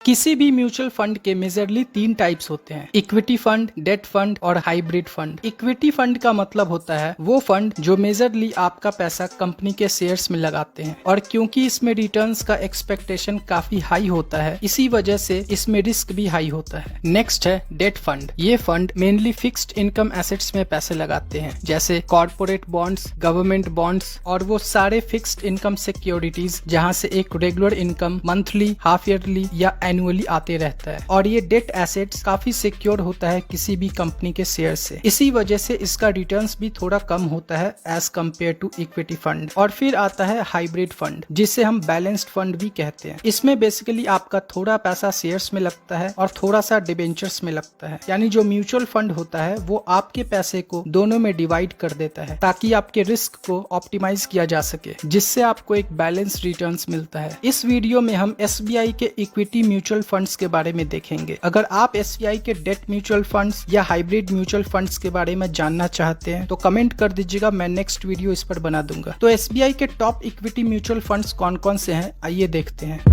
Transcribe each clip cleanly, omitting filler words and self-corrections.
किसी भी mutual fund के मेजरली 3 टाइप्स होते हैं, इक्विटी फंड, डेट फंड और हाइब्रिड फंड। इक्विटी फंड का मतलब होता है वो फंड जो मेजरली आपका पैसा कंपनी के शेयर्स में लगाते हैं, और क्योंकि इसमें रिटर्न्स का एक्सपेक्टेशन काफी हाई होता है, इसी वजह से इसमें रिस्क भी हाई होता है। नेक्स्ट है डेट फंड। ये fund mainly fixed income assets में पैसे लगाते हैं, जैसे कॉर्पोरेट बॉन्ड्स, गवर्नमेंट बॉन्ड्स और वो सारे फिक्स्ड इनकम सिक्योरिटीज जहाँ से एक regular income monthly, half yearly या एनुअली आते रहता है। और ये डेट एसेट्स काफी सिक्योर होता है किसी भी कंपनी के शेयर से, इसी वजह से इसका रिटर्न्स भी थोड़ा कम होता है as compare to equity fund. और फिर आता है हाइब्रिड फंड, जिसे हम बैलेंस्ड फंड भी कहते हैं। इसमें बेसिकली आपका थोड़ा पैसा शेयर्स में लगता है और थोड़ा सा डिबेंचर्स में लगता है, यानी जो म्यूचुअल फंड होता है वो आपके पैसे को दोनों में डिवाइड कर देता है ताकि आपके रिस्क को ऑप्टिमाइज किया जा सके, जिससे आपको एक बैलेंस रिटर्न्स मिलता है। इस वीडियो में हम SBI के इक्विटी म्यूचुअल फंड्स के बारे में देखेंगे। अगर आप SBI के डेट म्यूचुअल फंड्स या हाइब्रिड म्यूचुअल फंड्स के बारे में जानना चाहते हैं तो कमेंट कर दीजिएगा, मैं नेक्स्ट वीडियो इस पर बना दूंगा। तो SBI के टॉप इक्विटी म्यूचुअल फंड्स कौन कौन से हैं, आइए देखते हैं।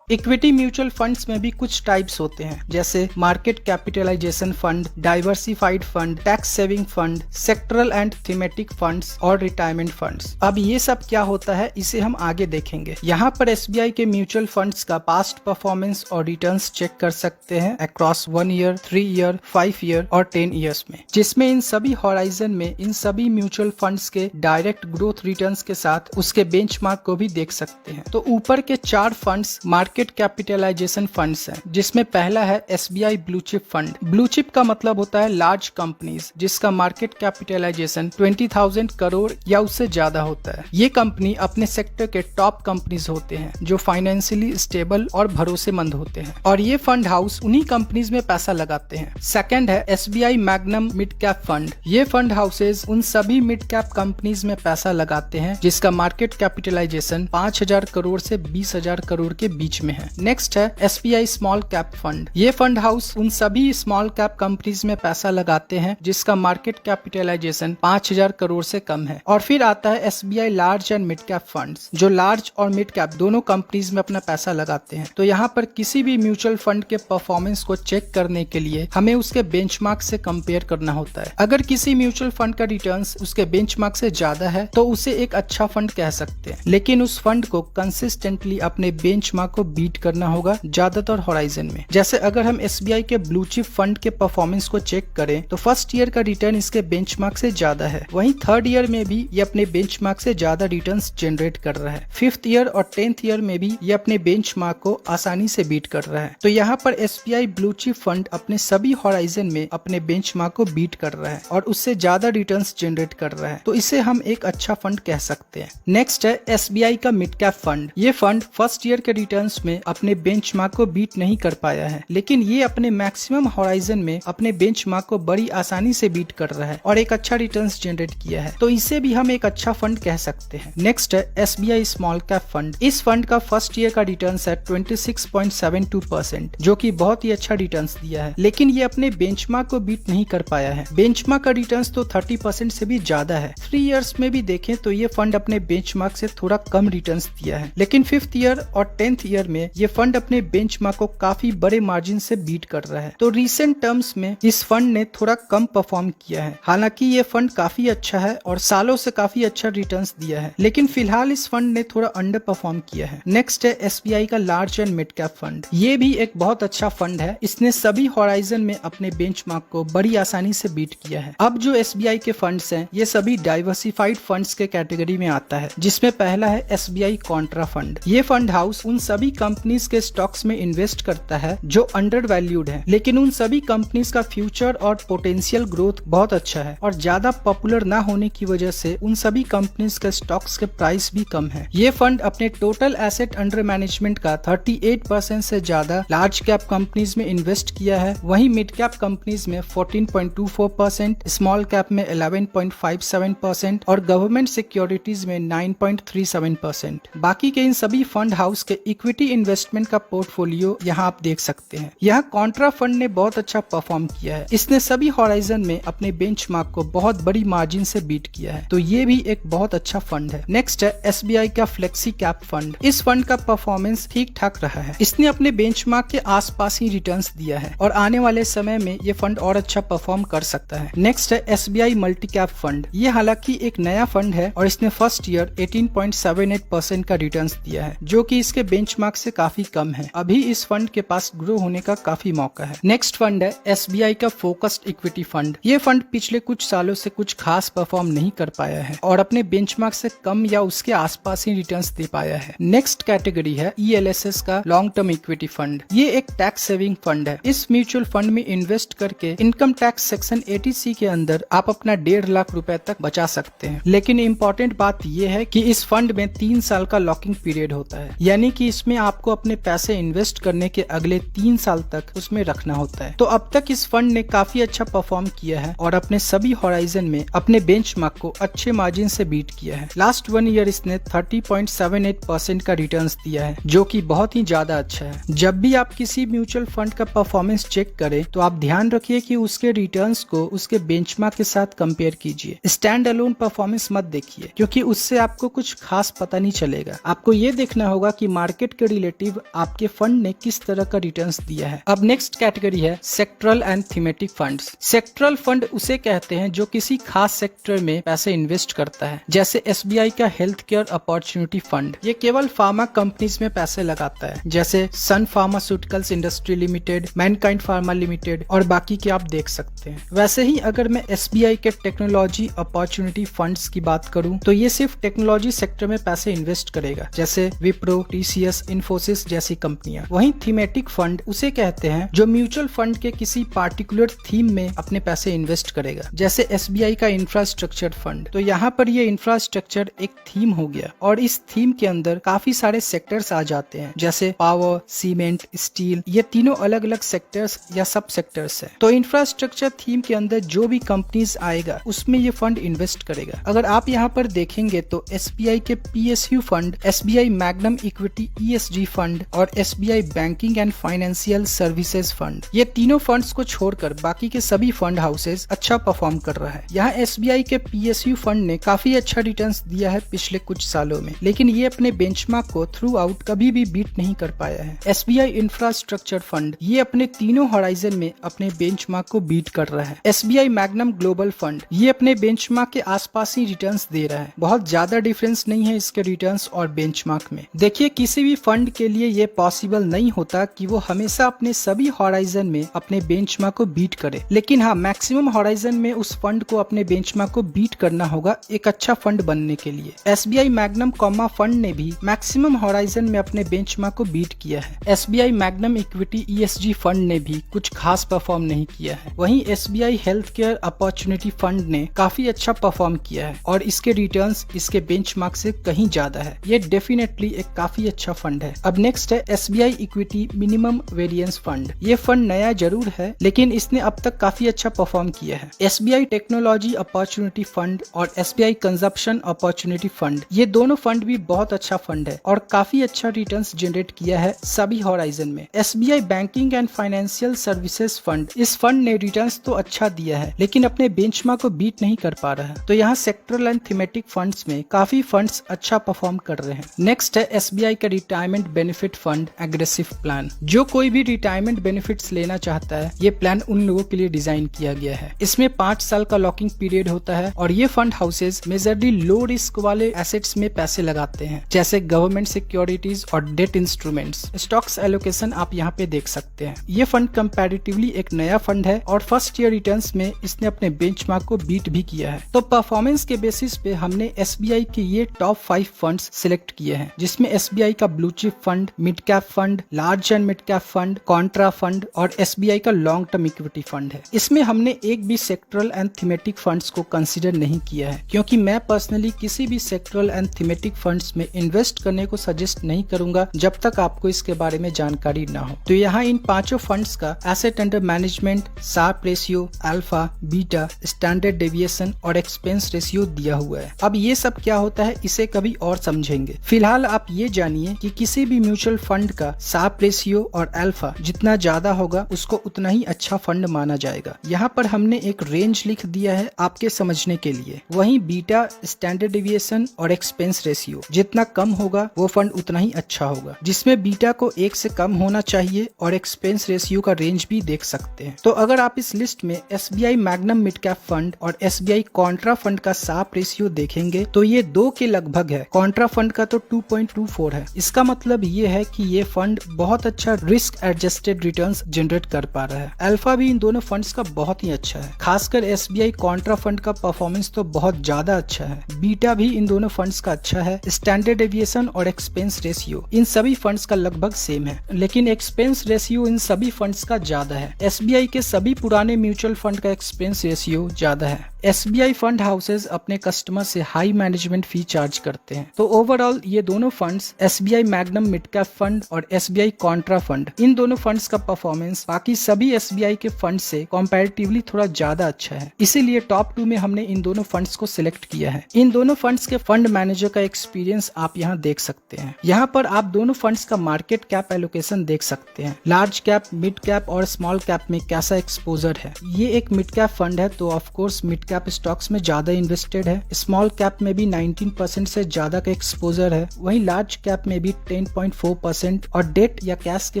इक्विटी म्यूचुअल फंड्स में भी कुछ टाइप्स होते हैं, जैसे market capitalization fund, diversified fund, tax saving fund, sectoral and thematic funds और रिटायरमेंट फंड्स। अब ये सब क्या होता है इसे हम आगे देखेंगे। यहाँ पर SBI के म्यूचुअल फंड्स का पास्ट परफॉर्मेंस और रिटर्न्स चेक कर सकते हैं अक्रॉस 1 ईयर, 3 ईयर, 5 ईयर और 10 ईयर्स में, जिसमें इन सभी हॉराइजन में इन सभी म्यूचुअल फंड्स के डायरेक्ट ग्रोथ रिटर्न्स के साथ उसके बेंचमार्क को भी देख सकते हैं। तो ऊपर के 4 फंड्स मार्केट कैपिटलाइजेशन फंड्स हैं, जिसमें पहला है SBI blue chip fund. Blue chip का मतलब होता है लार्ज कंपनीज जिसका मार्केट कैपिटलाइजेशन 20,000 करोड़ या उससे ज्यादा होता है। ये कंपनी अपने सेक्टर के टॉप कंपनीज होते हैं जो फाइनेंशियली स्टेबल और भरोसेमंद होते हैं, और ये फंड हाउस उन्हीं कंपनीज में पैसा लगाते हैं। सेकंड है SBI magnum mid cap fund. ये फंड हाउसेज उन सभी मिड कैप कंपनीज में पैसा लगाते हैं जिसका मार्केट कैपिटलाइजेशन 5,000 करोड़ से 20,000 करोड़ के बीच में है। नेक्स्ट है SBI स्मॉल कैप फंड। ये फंड हाउस उन सभी स्मॉल कैप कंपनीज में पैसा लगाते हैं जिसका मार्केट कैपिटलाइजेशन 5,000 करोड़ से कम है। और फिर आता है SBI large and mid cap funds, जो लार्ज और मिड कैप दोनों कंपनीज में अपना पैसा लगाते हैं। तो यहाँ पर किसी भी म्यूचुअल फंड के परफॉर्मेंस को चेक करने के लिए हमें उसके बेंचमार्क से कंपेयर करना होता है। अगर किसी म्यूचुअल फंड का रिटर्न्स उसके बेंचमार्क से ज्यादा है तो उसे एक अच्छा फंड कह सकते हैं, लेकिन उस फंड को कंसिस्टेंटली अपने बेंचमार्क को बीट करना होगा ज्यादातर हॉराइजन में। जैसे अगर हम SBI के ब्लू चिप फंड के परफॉर्मेंस को चेक करें तो फर्स्ट ईयर का रिटर्न इसके बेंचमार्क से ज्यादा है, वहीं थर्ड ईयर में भी ये अपने बेंचमार्क से ज्यादा रिटर्न्स जनरेट कर रहा है। 5th ईयर और 10th ईयर में भी ये अपने बेंचमार्क को आसानी से बीट कर रहा है। तो यहाँ पर SBI ब्लू चिप फंड अपने सभी हॉराइजन में अपने बेंचमार्क को बीट कर रहा है और उससे ज्यादा रिटर्न्स जनरेट कर रहा है, तो इसे हम एक अच्छा फंड कह सकते हैं। नेक्स्ट है SBI का मिड कैप फंड। ये फंड फर्स्ट ईयर के रिटर्न्स में अपने बेंचमार्क को बीट नहीं कर पाया है, लेकिन ये अपने मैक्सिमम हॉराइजन में अपने बेंचमार्क को बड़ी आसानी से बीट कर रहा है और एक अच्छा रिटर्न्स जनरेट किया है, तो इसे भी हम एक अच्छा फंड कह सकते हैं। नेक्स्ट है SBI स्मॉल कैप फंड। इस फंड का फर्स्ट ईयर का रिटर्न्स है 26.72%, जो कि बहुत ही अच्छा रिटर्न्स दिया है, लेकिन ये अपने बेंचमार्क को बीट नहीं कर पाया है। बेंचमार्क का रिटर्न्स तो 30% से भी ज्यादा है। 3 इयर्स में भी देखें तो ये फंड अपने बेंचमार्क से थोड़ा कम रिटर्न्स दिया है, लेकिन 5th ईयर और 10th ईयर में ये फंड अपने बेंचमार्क को काफी बड़े मार्जिन से बीट कर रहा है। तो रीसेंट टर्म्स में इस फंड ने थोड़ा कम परफॉर्म किया है। हालांकि ये फंड काफी अच्छा है और सालों से काफी अच्छा रिटर्न्स दिया है, लेकिन फिलहाल इस फंड ने थोड़ा अंडर परफॉर्म किया है। नेक्स्ट है SBI का large and mid cap fund. ये भी एक बहुत अच्छा फंड है। इसने सभी हॉराइजन में अपने बेंचमार्क को बड़ी आसानी से बीट किया है। अब जो SBI के फंड्स हैं ये सभी डाइवर्सिफाइड फंड्स के कैटेगरी में आता है, जिसमें पहला है SBI कॉन्ट्रा फंड। ये फंड हाउस उन सभी कंपनीज के स्टॉक्स में इन्वेस्ट करता है जो अंडर वैल्यूड है, लेकिन उन सभी कंपनीज का फ्यूचर और पोटेंशियल ग्रोथ बहुत अच्छा है और ज्यादा पॉपुलर ना होने की वजह से उन सभी कंपनीज के स्टॉक्स के प्राइस भी कम है। ये फंड अपने टोटल एसेट अंडर मैनेजमेंट का 38% से ज्यादा लार्ज कैप कंपनीज में इन्वेस्ट किया है, वहीं मिड कैप कंपनीज में 14.24%, स्मॉल कैप में 11.57% और गवर्नमेंट सिक्योरिटीज में 9.37%। बाकी के इन सभी फंड हाउस के इक्विटी इन्वेस्टमेंट का पोर्टफोलियो यहाँ आप देख सकते हैं। यहाँ कॉन्ट्रा फंड ने बहुत अच्छा परफॉर्म किया है। इसने सभी हॉराइजन में अपने बेंचमार्क को बहुत बड़ी मार्जिन से बीट किया है, तो ये भी एक बहुत अच्छा फंड है। नेक्स्ट है SBI का फ्लेक्सी कैप फंड। इस फंड का परफॉर्मेंस ठीक ठाक रहा है। इसने अपने बेंचमार्क के आसपास ही रिटर्न्स दिया है और आने वाले समय में ये फंड और अच्छा परफॉर्म कर सकता है। नेक्स्ट है SBI मल्टी कैप फंड। ये हालांकि एक नया फंड है और इसने फर्स्ट ईयर 18.78% का रिटर्न्स दिया है, जो कि इसके बेंचमार्क से काफी कम है। अभी इस फंड के पास ग्रो होने का काफी मौका है। नेक्स्ट फंड है SBI का फोकस्ड इक्विटी फंड। ये फंड पिछले कुछ सालों से कुछ खास परफॉर्म नहीं कर पाया है और अपने बेंचमार्क से कम या उसके आसपास ही रिटर्न्स दे पाया है। नेक्स्ट कैटेगरी है ELSS का लॉन्ग टर्म इक्विटी फंड। ये एक टैक्स सेविंग फंड है। इस म्यूचुअल फंड में इन्वेस्ट करके इनकम टैक्स सेक्शन 80C के अंदर आप अपना 1.5 लाख रुपए तक बचा सकते हैं। लेकिन इम्पोर्टेंट बात यह है कि इस फंड में 3 साल का लॉकिंग पीरियड होता है, यानी कि इसमें आपको अपने पैसे इन्वेस्ट करने के अगले 3 साल तक उसमें रखना होता है। तो अब तक इस फंड ने काफी अच्छा परफॉर्म किया है और अपने सभी हॉराइजन में अपने बेंचमार्क को अच्छे मार्जिन से बीट किया है। लास्ट 1 ईयर इसने 30.78% का रिटर्न्स दिया है, जो कि बहुत ही ज्यादा अच्छा है। जब भी आप किसी म्यूचुअल फंड का परफॉर्मेंस चेक करें तो आप ध्यान रखिए कि उसके रिटर्न्स को उसके बेंचमार्क के साथ कंपेयर कीजिए। स्टैंड अलोन परफॉर्मेंस मत देखिए, क्योंकि उससे आपको कुछ खास पता नहीं चलेगा। आपको ये देखना होगा कि मार्केट के रिलेटिव आपके फंड ने किस तरह का रिटर्न्स दिया है। अब नेक्स्ट कैटेगरी है sectoral and thematic funds. Sectoral fund उसे कहते हैं जो किसी खास सेक्टर में पैसे इन्वेस्ट करता है, जैसे SBI का हेल्थ केयर अपॉर्चुनिटी फंड। ये केवल फार्मा कंपनीज में पैसे लगाता है, जैसे Sun Pharmaceuticals Industry Limited, Mankind Pharma Limited और बाकी के आप देख सकते हैं। वैसे ही अगर मैं SBI के टेक्नोलॉजी अपॉर्चुनिटी फंड्स की बात करूं तो ये सिर्फ टेक्नोलॉजी सेक्टर में पैसे इन्वेस्ट करेगा, जैसे विप्रो, TCS, इन्फोसिस जैसी कंपनियां। वहीं थीमेटिक फंड उसे कहते हैं जो म्यूचुअल फंड के किसी पार्टिकुलर थीम में अपने पैसे इन्वेस्ट करेगा, जैसे SBI का इंफ्रास्ट्रक्चर फंड। तो यहाँ पर ये इंफ्रास्ट्रक्चर एक थीम हो गया और इस थीम के अंदर काफी सारे सेक्टर्स आ जाते हैं, जैसे पावर, सीमेंट, स्टील। ये तीनों अलग अलग सेक्टर्स या सब सेक्टर्स है। तो इंफ्रास्ट्रक्चर थीम के अंदर जो भी कंपनीज आएगा उसमें ये फंड इन्वेस्ट करेगा। अगर आप यहाँ पर देखेंगे तो SBI के PSU fund, SBI magnum equity ESG fund और SBI banking and financial services fund, ये तीनों फंड्स को छोड़कर बाकी के सभी फंड हाउसेज अच्छा परफॉर्म कर रहा है। यहाँ SBI के PSU फंड ने काफी अच्छा रिटर्न्स दिया है पिछले कुछ सालों में, लेकिन ये अपने बेंचमार्क को थ्रू आउट कभी भी बीट नहीं कर पाया है। SBI इंफ्रास्ट्रक्चर फंड ये अपने तीनों हॉराइजन में अपने बेंचमार्क को बीट कर रहा है। SBI मैग्नम ग्लोबल फंड ये अपने बेंचमार्क के आसपास ही रिटर्न्स दे रहा है। बहुत ज्यादा डिफरेंस नहीं है इसके रिटर्न्स और बेंचमार्क में। देखिए, किसी भी फंड के लिए ये पॉसिबल नहीं होता कि वो हमेशा अपने सभी हॉराइजन में अपने बेंचमार्क को बीट करे, लेकिन हाँ, मैक्सिमम हॉराइजन में उस फंड को अपने बेंचमार्क को बीट करना होगा एक अच्छा फंड बनने के लिए। SBI मैग्नम कॉमा फंड ने भी मैक्सिमम हॉराइजन में अपने बेंचमार्क को बीट किया है। SBI magnum equity ESG fund ने भी कुछ खास परफॉर्म नहीं किया है। वहीं SBI health care opportunity fund ने काफी अच्छा परफॉर्म किया है और इसके रिटर्न्स इसके बेंचमार्क से कहीं ज्यादा है। ये डेफिनेटली एक काफी अच्छा फंड है। अब नेक्स्ट है SBI equity minimum variance fund. ये फंड नया जरूर है, लेकिन इसने अब तक काफी अच्छा परफॉर्म किया है। SBI टेक्नोलॉजी अपॉर्चुनिटी फंड और SBI कंजप्शन अपॉर्चुनिटी फंड, ये दोनों फंड भी बहुत अच्छा फंड है और काफी अच्छा रिटर्न्स जनरेट किया है सभी हॉराइजन में। SBI banking and financial services fund, इस फंड ने रिटर्न्स तो अच्छा दिया है, लेकिन अपने बेंचमार्क को बीट नहीं कर पा रहा है। तो यहाँ सेक्टरल एंड थीमेटिक फंड्स में काफी फंड्स अच्छा परफॉर्म कर रहे हैं। नेक्स्ट है SBI का retirement benefit fund aggressive plan. जो कोई भी रिटायरमेंट बेनिफिट्स लेना चाहता है, ये प्लान उन लोगों के लिए डिजाइन किया गया है। इसमें 5 साल का लॉकिंग पीरियड होता है और ये fund houses majorly low risk वाले एसेट्स में पैसे लगाते हैं, जैसे गवर्नमेंट सिक्योरिटीज और डेट इंस्ट्रूमेंट्स। स्टॉक्स एलोकेशन आप यहाँ पे देख सकते हैं। ये फंड कंपैरेटिवली एक नया फंड है और फर्स्ट ईयर रिटर्न्स में इसने अपने बेंचमार्क को बीट भी किया है। तो परफॉर्मेंस के बेसिस पे हमने SBI के ये टॉप 5 फंड्स सिलेक्ट किए हैं, जिसमें SBI का blue chip fund, mid cap fund, large and mid cap fund, Contra fund और SBI का लॉन्ग टर्म इक्विटी फंड है। इसमें हमने एक भी सेक्टरल एंड थीमेटिक फंड्स को कंसीडर नहीं किया है, क्योंकि मैं पर्सनली किसी भी सेक्टरल एंड थीमेटिक फंड्स में इन्वेस्ट करने को सजेस्ट नहीं करूंगा जब तक आपको इसके बारे में जानकारी ना हो। तो यहाँ इन पांचों फंड्स का asset under management, Sharpe ratio, alpha, beta, standard deviation और एक्सपेंस रेशियो दिया हुआ है। अब ये सब क्या होता है इसे कभी और समझेंगे। फिलहाल आप ये जानिए कि किसी किसी भी म्यूचुअल फंड का शार्प रेशियो और अल्फा जितना ज्यादा होगा उसको उतना ही अच्छा फंड माना जाएगा। यहाँ पर हमने एक रेंज लिख दिया है आपके समझने के लिए। वहीं बीटा, स्टैंडर्ड डेविएशन और एक्सपेंस रेशियो जितना कम होगा वो फंड उतना ही अच्छा होगा, जिसमें बीटा को 1 से कम होना चाहिए और एक्सपेंस रेशियो का रेंज भी देख सकते हैं। तो अगर आप इस लिस्ट में SBI magnum mid cap fund और SBI कॉन्ट्रा फंड का शार्प रेशियो देखेंगे तो ये 2 के लगभग है। कॉन्ट्रा फंड का तो 2.24 है। इसका मतलब ये है कि ये फंड बहुत अच्छा रिस्क एडजस्टेड रिटर्न्स जनरेट कर पा रहा है। अल्फा भी इन दोनों फंड्स का बहुत ही अच्छा है। खासकर SBI कॉन्ट्रा फंड का परफॉर्मेंस तो बहुत ज्यादा अच्छा है। बीटा भी इन दोनों फंड्स का अच्छा है। स्टैंडर्ड डेविएशन और एक्सपेंस रेशियो इन सभी फंड्स का लगभग सेम है, लेकिन एक्सपेंस रेशियो इन सभी फंड्स का ज्यादा है। SBI के सभी पुराने म्यूचुअल फंड का एक्सपेंस रेशियो ज्यादा है। SBI फंड हाउसेज अपने कस्टमर से हाई मैनेजमेंट फी चार्ज करते हैं। तो ओवरऑल ये दोनों funds SBI magnum mid cap fund और SBI कॉन्ट्रा फंड, इन दोनों फंड्स का परफॉर्मेंस बाकी सभी SBI के फंड से कंपैरेटिवली थोड़ा ज्यादा अच्छा है। इसीलिए टॉप 2 में हमने इन दोनों फंड्स को सिलेक्ट किया है। इन दोनों फंड्स के फंड मैनेजर का एक्सपीरियंस आप यहाँ देख सकते हैं। यहाँ पर आप दोनों फंड्स का मार्केट कैप एलोकेशन देख सकते हैं। लार्ज कैप, मिड कैप और स्मॉल कैप में कैसा एक्सपोजर है। ये एक मिड कैप फंड है तो of course mid cap stocks में ज्यादा इन्वेस्टेड है। स्मॉल कैप में भी 19% से ज्यादा का एक्सपोजर है। वहीं लार्ज कैप में भी 10.4% और डेट या कैश के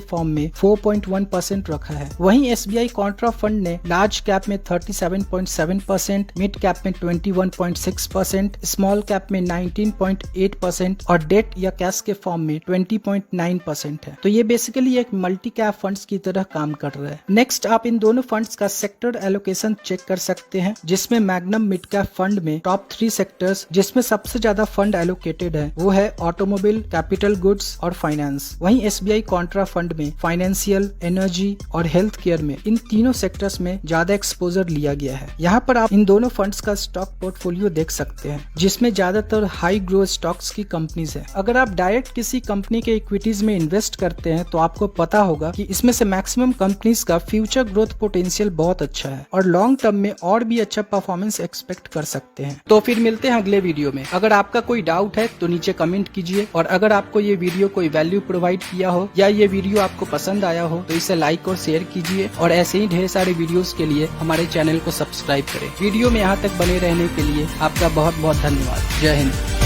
फॉर्म में 4.1% रखा है। वहीं SBI कॉन्ट्रा फंड ने लार्ज कैप में 37.7%, मिड कैप में 21.6%, स्मॉल कैप में 19.8% और डेट या कैश के फॉर्म में 20.9% है। तो ये बेसिकली एक मल्टी कैप फंड्स की तरह काम कर रहा है। नेक्स्ट आप इन दोनों फंड्स का सेक्टर एलोकेशन चेक कर सकते हैं, जिसमें मैग्नम मिड कैप फंड में टॉप 3 सेक्टर्स जिसमें सबसे ज्यादा फंड एलोकेटेड है वो है ऑटोमोबाइल, कैपिटल गुड्स और फाइनेंस। वहीं SBI कॉन्ट्रा फंड में फाइनेंशियल, एनर्जी और हेल्थ केयर में इन तीनों सेक्टर्स में ज्यादा एक्सपोजर लिया गया है। यहाँ पर आप इन दोनों फंड्स का स्टॉक पोर्टफोलियो देख सकते हैं, जिसमें ज्यादातर हाई ग्रोथ स्टॉक्स की कंपनीज है। अगर आप डायरेक्ट किसी कंपनी के इक्विटीज में इन्वेस्ट करते हैं तो आपको पता होगा कि इसमें से मैक्सिमम कंपनीज का फ्यूचर ग्रोथ पोटेंशियल बहुत अच्छा है और लॉन्ग टर्म में और भी अच्छा परफॉर्मेंस एक्सपेक्ट कर सकते हैं। तो फिर मिलते हैं अगले वीडियो में। अगर आपका कोई डाउट है तो नीचे कमेंट कीजिए, और अगर आपको ये वीडियो कोई वैल्यू प्रोवाइड किया हो या ये वीडियो आपको पसंद आया हो तो इसे लाइक और शेयर कीजिए, और ऐसे ही ढेर सारे वीडियोस के लिए हमारे चैनल को सब्सक्राइब करें। वीडियो में यहाँ तक बने रहने के लिए आपका बहुत बहुत धन्यवाद। जय हिंद।